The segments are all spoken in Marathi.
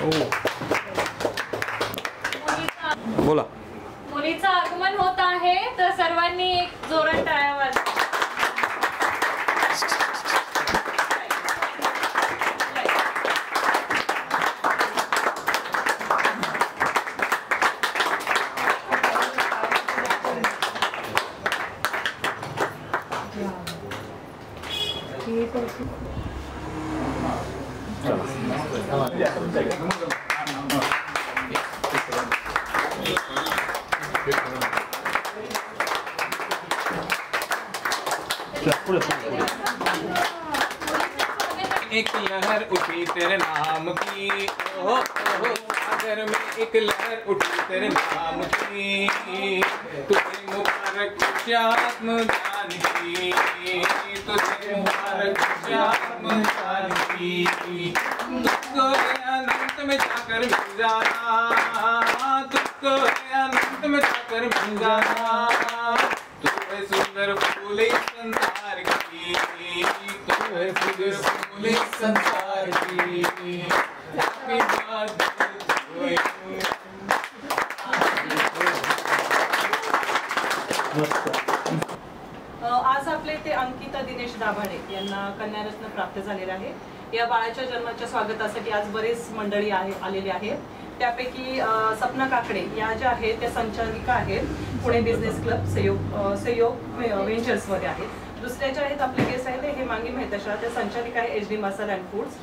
बोला. मुलीचं आगमन होत आहे, तर सर्वांनी एक जोरात टाळ्या वाजवा. एक लहर उठी तेरे नाम की, ओहो सागर में एक लहर उठी तेरे नाम की, तुझे मुबारक खुशियात्म जान की, तुझे मुबारक खुशियात्म जान की, तुझको अनंत में जाकर मिल जाना, तुझको अनंत में जाकर मिल जाना, तू है सुंदर फूल संसार की, तू है सुंदर फूल संसार की, हैप्पी बर्थडे टू यू. आज आपले ते अंकिता दिनेश दाभाडे यांना कन्यारत्न प्राप्त झालेले आहे. या बाळाच्या जन्माच्या स्वागतासाठी आज बरेच मंडळी आलेले आहेत. त्यापैकी सपना काकडे या ज्या आहेत त्या संचालिका आहेत, पुणे बिझनेस क्लब सहयोग व्हेंचर्समध्ये आहेत. दुसऱ्या ज्या आहेत आपले गेस्ट आहेत ते हेमांगी मेहता, त्या संचालिका आहे HD मसाला अँड फूड्स.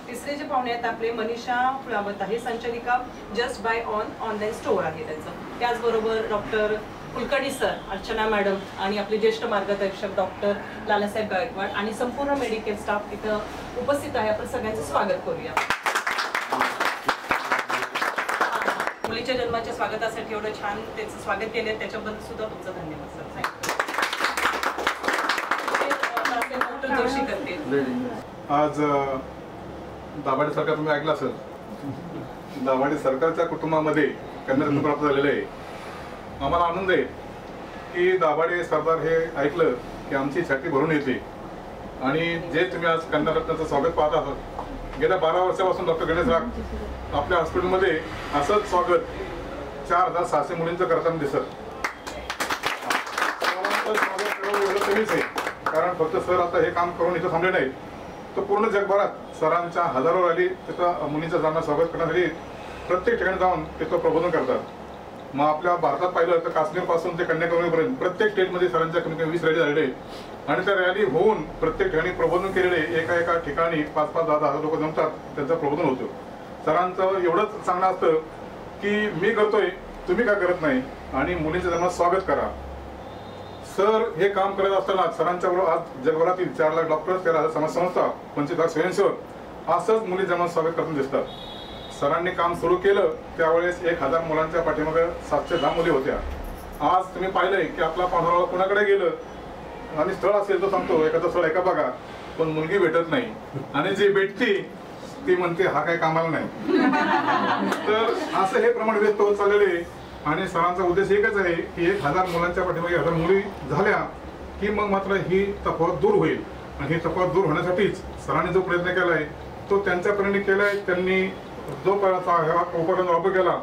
तिसरे जे पाहुणे आहेत आपले मनीषा फुलावत आहे, संचालिका जस्ट बाय ऑनलाईन स्टोअर आहे त्यांचं. त्याचबरोबर doctor Kulkarni sir, Archana madam आणि आपले ज्येष्ठ मार्गदर्शक डॉक्टर लालासाहेब गायकवाड आणि संपूर्ण मेडिकल स्टाफ इथं उपस्थित आहे. आपण सगळ्यांचं स्वागत करूया. मुलीच्या जन्माच्या स्वागतासाठी एवढं छान त्याचं स्वागत केलं, त्याच्याबद्दल सुद्धा तुमचं धन्यवाद सर. डॉक्टर जोशी करते. आज दाभाडे सरकार तुम्ही ऐकलं असेल, दाभाडे सरकारच्या कुटुंबामध्ये कन्यारत्न प्राप्त झालेलं आहे. आम्हाला आनंद आहे की दाभाडे सरदार हे ऐकलं की आमची छाती भरून येते. आणि जे तुम्ही आज कन्यारत्नाचं स्वागत पाहत आहात, गेल्या 12 वर्षापासून डॉक्टर गणेश राग आपल्या हॉस्पिटलमध्ये असंच स्वागत 4600 मुलींचं करताना दिसत. एवढं कमीच आहे, कारण फक्त सर आता हे काम करून इथं थांबले नाहीत, तर पूर्ण जगभरात सरांच्या हजारो रॅली तिथं मुलींच्या जाण्याचं स्वागत करण्यासाठी प्रत्येक ठिकाणी जाऊन तिथं प्रबोधन करतात. मग आपल्या भारतात पाहिलं तर काश्मीरपासून ते कन्याकुमारीपर्यंत प्रत्येक स्टेटमध्ये सरांच्या कमी कमी 20 रॅली झालेले आणि त्या रॅली होऊन प्रत्येक ठिकाणी प्रबोधन केलेले. एका ठिकाणी 5-5, 10-10 लोक जमतात, त्यांचं प्रबोधन होतं. सरांचं एवढंच सांगणं असतं की मी करतोय, तुम्ही का करत नाही, आणि मुलींच्या जन्मात स्वागत करा. सर हे काम करत असताना सरांच्या बरोबर आज जगभरातील 4 लाख डॉक्टर्स, 13,000 समाज संस्था, 25 लाख स्वयंसेवक असंच मुली जन्मात स्वागत करताना दिसतात. सरांनी काम सुरू केलं त्यावेळेस 1000 मुलांच्या पाठीमागे 710 मुली होत्या. आज तुम्ही पाहिलंय की आपला पांढरा कोणाकडे गेलं आणि स्थळ असेल तर सांगतो एखादं स्थळ एका बघा, पण मुलगी भेटत नाही, आणि जी भेटती ती म्हणते हा काय कामाला नाही. तर असं हे प्रमाण व्यस्त होत चाललेले. आणि सरांचा उद्देश एकच आहे की 1000 मुलांच्या पाठीमागे 1000 मुली झाल्या की मग मात्र ही तफावत दूर होईल. आणि ही तफावत दूर होण्यासाठीच सरांनी जो प्रयत्न केलाय तो त्यांच्या परीने केलाय. त्यांनी जो उपक्रम वापर केला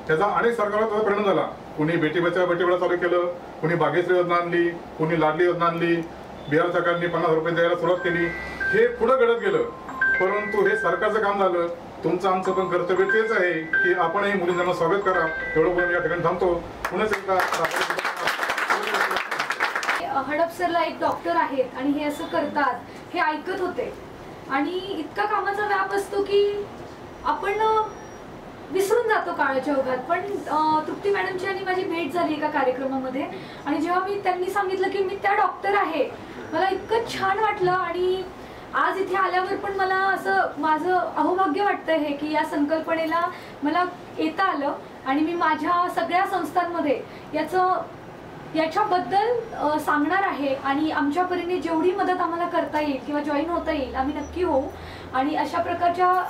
त्याचा अनेक सरकारला त्याचा परिणाम झाला. कुणी बेटी बचाव बेटी पढाओ चालू केलं, कुणी भाग्यश्री योजना आणली, कुणी लाडली योजना आणली, बिहार सरकारने 50,000 रुपये द्यायला सुरुवात केली. हे पुढे घडत गेलं, परंतु हे सरकारचं काम झालं. तुमचं आमचं पण कर्तव्य तेच आहे की आपणही मुलींना स्वागत करा. एवढं पण या ठिकाणी थांबतो. पुन्हा एकदा हडपसरला एक डॉक्टर आहेत आणि हे असं करतात हे ऐकत होते, आणि इतका कामाचा व्याप असतो की आपण विसरून जातो काळाच्या ओघात. पण तृप्ती मॅडमची आणि माझी भेट झाली एका कार्यक्रमामध्ये, आणि जेव्हा मी त्यांनी सांगितलं की मी त्या डॉक्टर आहे, मला इतकं छान वाटलं. आणि आज इथे आल्यावर पण मला असं माझं अहोभाग्य वाटतंय हे की या संकल्पनेला मला येता आलं, आणि मी माझ्या सगळ्या संस्थांमध्ये याच्याबद्दल सांगणार आहे. आणि आमच्या परीने जेवढी मदत आम्हाला करता येईल किंवा जॉईन होता येईल आम्ही नक्की होऊ. आणि अशा प्रकारच्या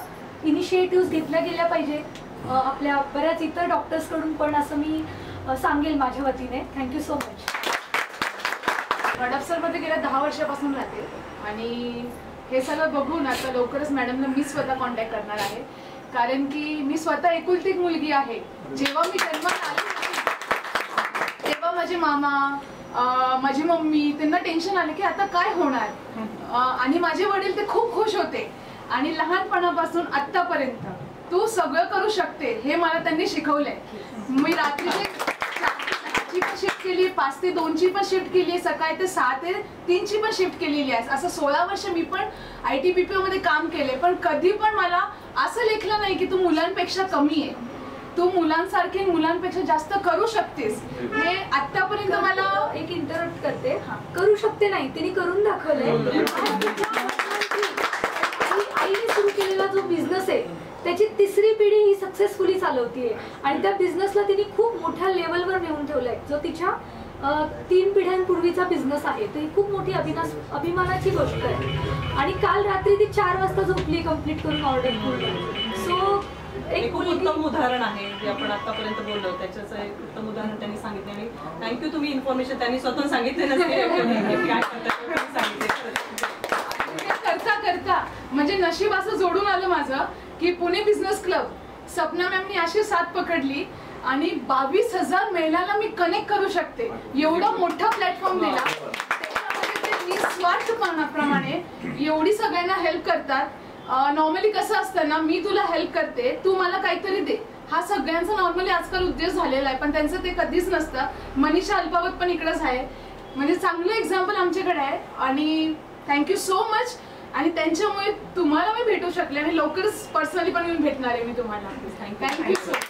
इनिशिएटिव्ह घेतल्या गेल्या पाहिजे आपल्या बऱ्याच इतर डॉक्टर्सकडून पण, असं मी सांगेल माझ्या वतीने. Thank you so much. हडपसरमध्ये गेल्या 10 वर्षापासून राहते, आणि हे सगळं बघून आता लवकरच मॅडमला मी स्वतः कॉन्टॅक्ट करणार आहे. कारण की मी स्वतः एकुलती एक मुलगी आहे. जेव्हा मी जन्माला आले तेव्हा माझे मामा माझी मम्मी त्यांना टेन्शन आले की आता काय होणार, आणि माझे वडील ते खूप खुश होते. आणि लहानपणापासून आतापर्यंत तू सगळं करू शकते हे मला त्यांनी शिकवलंय. मी रात्रीचे 4 पण शिफ्ट केली, 5 ते 2 पण शिफ्ट केली, सकाळी ते 6 ते 3 पण शिफ्ट केलेली आहे. असं 16 वर्ष मी पण IT BPO मध्ये काम केले, पण कधी पण मला असं लेखलं नाही की तू मुलांपेक्षा कमी आहे, तू मुलांसारखे मुलांपेक्षा जास्त करू शकतेस. हे आतापर्यंत मला एक इंटरप्ट करते. करू शकते नाही, तिने करून दाखवलंय. आईने सुरू केलेला जो बिझनेस आहे त्याची 3री पिढी ही सक्सेसफुली चालवतीये आणि त्या बिझनेसला तिने खूप मोठ्या लेवलवर नेऊन ठेवलाय. जो तिच्या 3 पिढ्यांपूर्वीचा बिझनेस आहे, ती खूप मोठी अभिमानाची गोष्ट आहे. आणि काल रात्री ती 4 वाजता झोपली कंप्लीट करून ऑर्डर करून. सो एक उत्तम उदाहरण आहे जे आपण आतापर्यंत बोललो, त्याच्याच एक उत्तम उदाहरण त्यांनी सांगितले. आणि थँक्यू, तुम्ही इन्फॉर्मेशन त्यांनी स्वतः सांगितले नसते काय करता करता म्हणजे नशीब असं जोडून आलं माझं की पुणे बिझनेस क्लब सपना मॅमनी अशी साथ पकडली आणि 22,000 महिलांना मी कनेक्ट करू शकते एवढा मोठा प्लॅटफॉर्म दिला. निस्वार्थपणाप्रमाणे एवढी सगळ्यांना हेल्प करतात. नॉर्मली कसं असतं ना, मी तुला हेल्प करते, तू मला काहीतरी दे, हा सगळ्यांचा नॉर्मली आजकाल उद्देश झालेला आहे, पण त्यांचं ते कधीच नसतं. मनीषा अल्पावत पण इकडेच आहे, म्हणजे चांगलं एक्झाम्पल आमच्याकडे आहे. आणि थँक्यू सो मच. आणि त्यांच्यामुळे तुम्हाला मी भेटू शकले आणि लवकरच पर्सनली पण येऊन भेटणार आहे मी तुम्हाला. Thank you so much.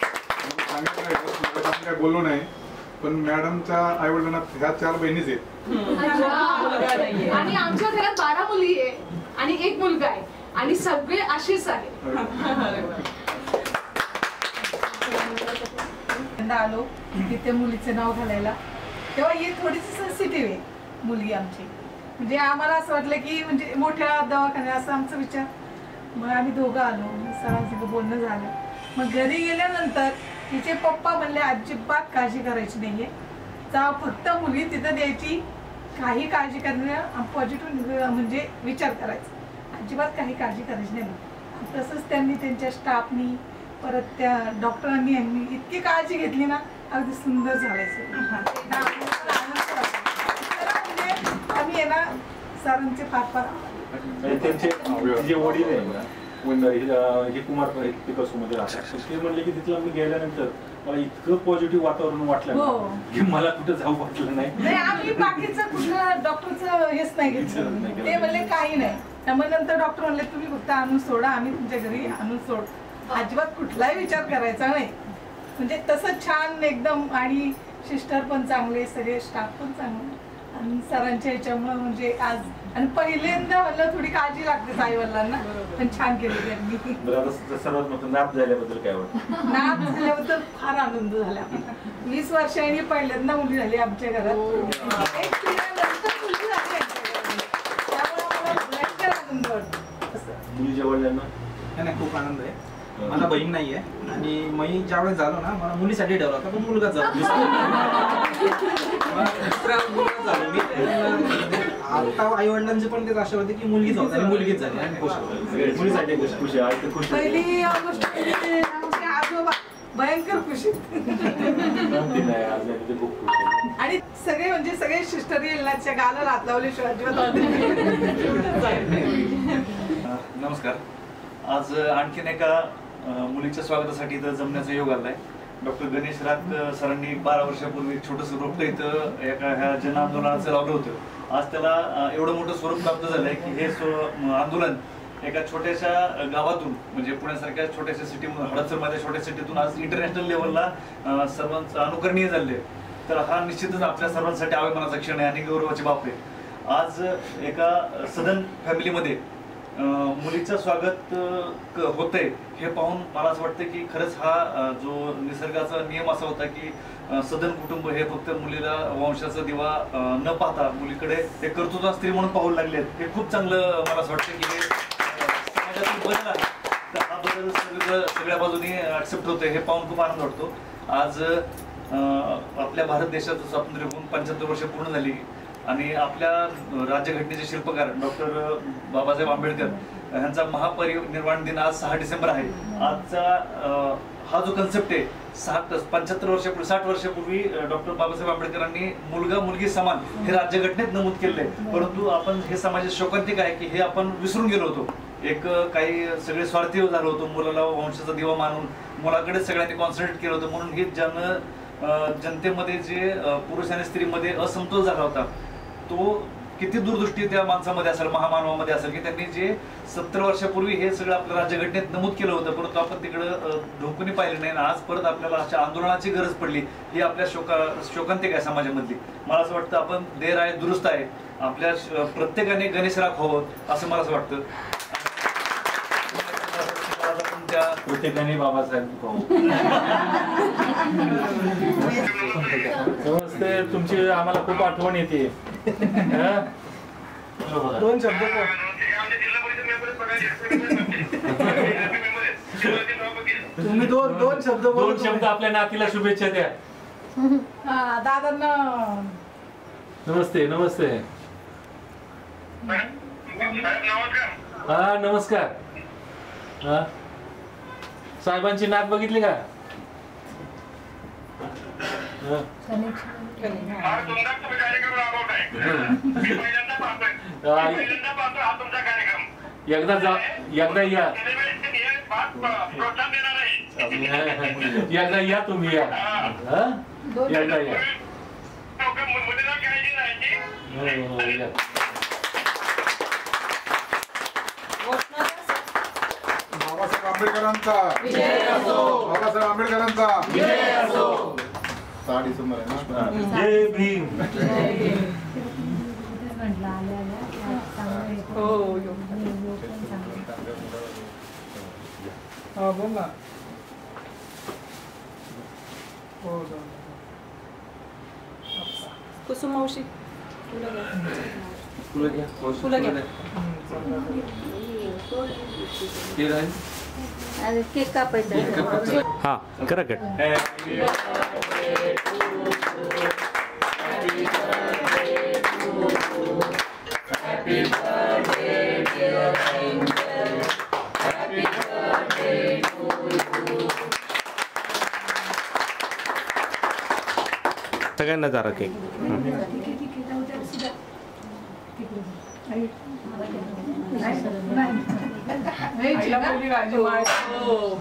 काय बोललो नाही, पण मॅडमच्या आई वडिलांना ह्या 4 बहिणीच आहेत आणि आमच्या घरात 12 मुली आहे आणि 1 मुलगा आहे आणि सगळे असेच आहे. आलो तिथे मुलीचं नाव घालायला, तेव्हा ही थोडीशी सेन्सिटिव्ह आहे मुलगी आमची. म्हणजे आम्हाला असं वाटलं की म्हणजे मोठ्या दवाखान्यात असं आमचा विचार. मग आम्ही दोघं आलो, सरांसोबत बोलणं झालं. मग घरी गेल्यानंतर तिचे पप्पा म्हणले अजिबात काळजी करायची नाहीये, जा फक्त मुली तिथं द्यायची, काही काळजी करणं पॉझिटिव्ह म्हणजे विचार करायचा, अजिबात काही काळजी करायची नाही. तसंच त्यांनी त्यांच्या स्टाफनी परत त्या डॉक्टरांनी यांनी इतकी काळजी घेतली ना, अगदी सुंदर झालायचं. आम्ही आहे ना सरांचे फार फार त्यांचे जे वडील आहे ना हे कुमार पिकासोमध्ये राहतात, ते म्हणले की तिथला मी गेल्यानंतर मला इतकं पॉझिटिव्ह वातावरण वाटलं की मला कुठं जाऊ वाटलं नाही. आम्ही बाकीचं कुठलं डॉक्टरचं हेच नाही घेतलं, ते म्हणले काही नाही. त्यामुळे नंतर डॉक्टर म्हणले तुम्ही फक्त आणून सोडा, आम्ही तुमच्या घरी आणून सोड, अजिबात कुठलाही विचार करायचा नाही. म्हणजे तसं छान एकदम. आणि सिस्टर पण चांगले, सगळे स्टाफ पण चांगले आणि सरांच्या ह्याच्यामुळे म्हणजे आज. आणि पहिल्यांदा मला थोडी काळजी लागते आई वडिलांना, पण छान केली त्यांनी. सर्वात मोठं नाप झाल्याबद्दल काय वाटतं? नाप झाल्याबद्दल फार आनंद झाला. 20 वर्षांनी पहिल्यांदा मुली झाली आमच्या घरात, एक पिढ्यानंतर मुली झाली आमच्या घरात, त्यामुळे आम्हाला भयंकर आनंद वाटतो. मुलीच्या वडिलांना नाही खूप आनंद आहे. मला बहीण नाहीये आणि मी ज्यावेळेस झालो ना, मला मुलीसाठी ठेवला होता, पण मुलगा झाला. झालो मी. आता आई वडिलांचे पण तेच आशा होते की मुलगीच होती आणि मुलगीच झाली आणि मुलीसाठी खुशी आहे. पहिली गोष्ट आमचे आजोबा भयंकर खुशी आणि सगळे म्हणजे सगळे सिस्टर येलनाच्या गाला हात लावल्याशिवाय अजिबात. नमस्कार. आज आणखीन एका मुलीच्या स्वागतासाठी इथं जमण्याचा योग आलाय. डॉक्टर गणेश रात सरांनी 12 वर्षापूर्वी छोटंसं रोपटं इथं एका ह्या जन आंदोलनाचं लावलं होतं. आज त्याला एवढं मोठं स्वरूप प्राप्त झालंय की हे आंदोलन एका छोट्याशा गावातून म्हणजे पुण्यासारख्या छोट्याशा सिटीमधून, हडपसरमध्ये छोट्या सिटीतून आज इंटरनॅशनल लेवलला सर्वांचं अनुकरणीय झाले. तर हा निश्चितच आपल्या सर्वांसाठी अभिमानाचा क्षण आहे आणि गौरवाची बाब आहे. आज एका सदन फॅमिलीमध्ये मुलीचं स्वागत होतंय हे पाहून मला असं वाटतं की खरंच हा जो निसर्गाचा नियम असा होता की सदन कुटुंब हे फक्त मुलीला वंशाचा दिवा न पाहता मुलीकडे ते कर्तृत्व स्त्री म्हणून पाहू लागले आहेत. हे खूप चांगलं मला असं वाटतं की हे समाजातील बदल आहे. तर हा बदल सगळ्या बाजूने ऍक्सेप्ट होतोय हे पाहून खूप आनंद वाटतो. आज आपल्या भारत देशाचं स्वातंत्र्य होऊन 75 वर्ष पूर्ण झाली. आणि आपल्या राज्यघटनेचे शिल्पकार डॉक्टर बाबासाहेब आंबेडकर यांचा महापरिनिर्वाण दिन आज 6 डिसेंबर आहे. आजचा हा जो कन्सेप्ट आहे 60 वर्षापूर्वी डॉक्टर बाबासाहेब आंबेडकरांनी मुलगा मुलगी समान हे राज्यघटनेत नमूद केलेलं आहे. परंतु आपण हे समाजात शोकांतिक आहे की हे आपण विसरून गेलो होतो. एक काही सगळे स्वार्थी झालो होतो, मुलाला वंशाचा दिवा मानून मुलाकडे सगळ्यांनी कॉन्सन्ट्रेट केलं होतं. म्हणून हे जनतेमध्ये जे पुरुष आणि स्त्रीमध्ये असमतोल झाला होता तो किती दूरदृष्टी त्या माणसामध्ये असेल, महामानवामध्ये असेल की त्यांनी जे 70 वर्षापूर्वी हे सगळं आपल्या राज्यघटनेत नमूद केलं होतं, परंतु आपण तिकडं ढोकून पाहिलं नाही. आज परत आपल्याला अशा आंदोलनाची गरज पडली. ही आपल्या शोकांतिक आहे समाजामधली. मला असं वाटतं आपण देर आहे दुरुस्त आहे, आपल्या प्रत्येकाने गणेश राख व्हावं असं मला असं वाटतं. प्रत्येकाने बाबासाहेब नमस्ते. तुमची आम्हाला खूप आठवण येते. 2 शब्द तुम्ही दोन शब्द आपल्या नातीला शुभेच्छा द्या. दादांना नमस्ते. नमस्ते. हा नमस्कार. हा साहेबांची नात बघितली का? एकदा या एकदा या तुम्ही या एकदा या. बाबासाहेब आंबेडकरांचा बाबासाहेब आंबेडकरांचा 6 डिसेंबर आहे ना. जय भीम. बोल ना. कुसुम मावशी केक कापायचा. हा करा कट. सगळ्यांना जरा केक.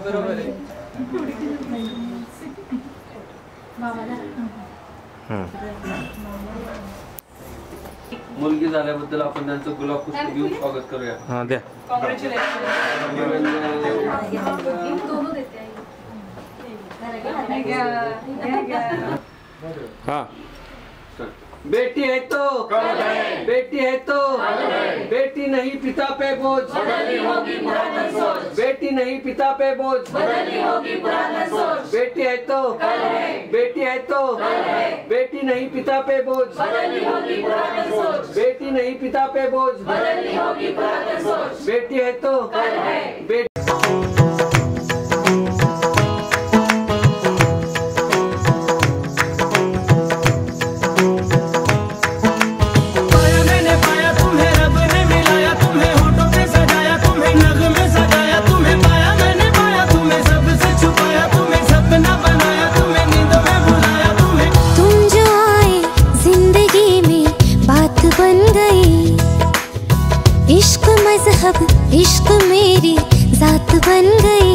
बरोबर आहे. मुलगी झाल्याबद्दल आपण त्यांचं गुलाब पुष्प घेऊन स्वागत करूया. हा द्या. हाँ बेटी है तो बेटी है तो बेटी नहीं पिता पे बोझ, बेटी नहीं पिता पे बोझ, बेटी है तो बेटी नहीं पिता पे बोझ, बेटी नहीं पिता पे बोझ, बेटी है तो बेटी इश्क मेरी जात बन गई।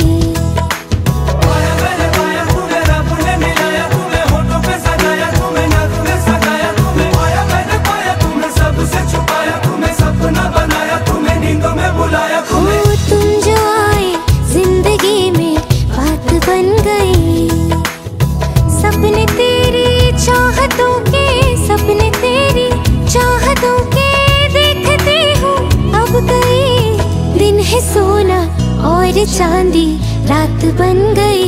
तुम जो आए जिंदगी में बात बन गई। सपने तेरी चाहतों के, सपने तेरी चाहतों के देखते हूँ अब गई। दिन है सोना और चांदी रात बन गई।